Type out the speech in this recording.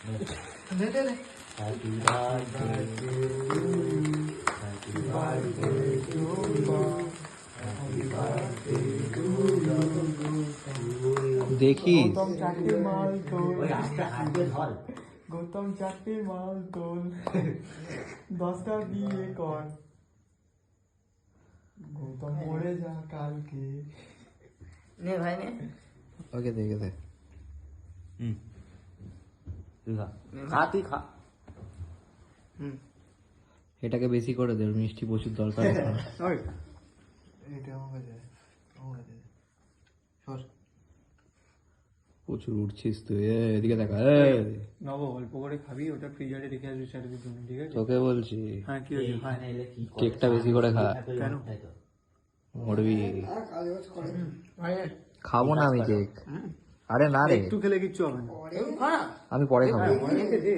দে দে দে। দেখি গৌতম চারটে মাল তোল, গৌতম চারটে মাল তোল, 10টা বিয়ে কর, গৌতম মরে যা কালকে। নে ভাই নে। ওকে দেখে দে। খা তুই খা। এটাকে বেশি করে দে, মিষ্টি প্রচুর দরকার এখন। এটা আমাকে দে, আমাকে দে। সর। প্রচুর উঠছিস তুই, এদিকে দেখা। নব অল্প করে খাবি, ওটা ফ্রিজারে রেখে আসবি স্যারের জন্য, ঠিক আছে? তোকে বলছি হ্যাঁ কি হয়েছে ভাই? কেকটা বেশি করে খা, কেন? মরবি। খাবো না আমি কেক। আরে না রে, একটু খেলে কিচ্ছু হবে না। আমি পরে খাবো। দে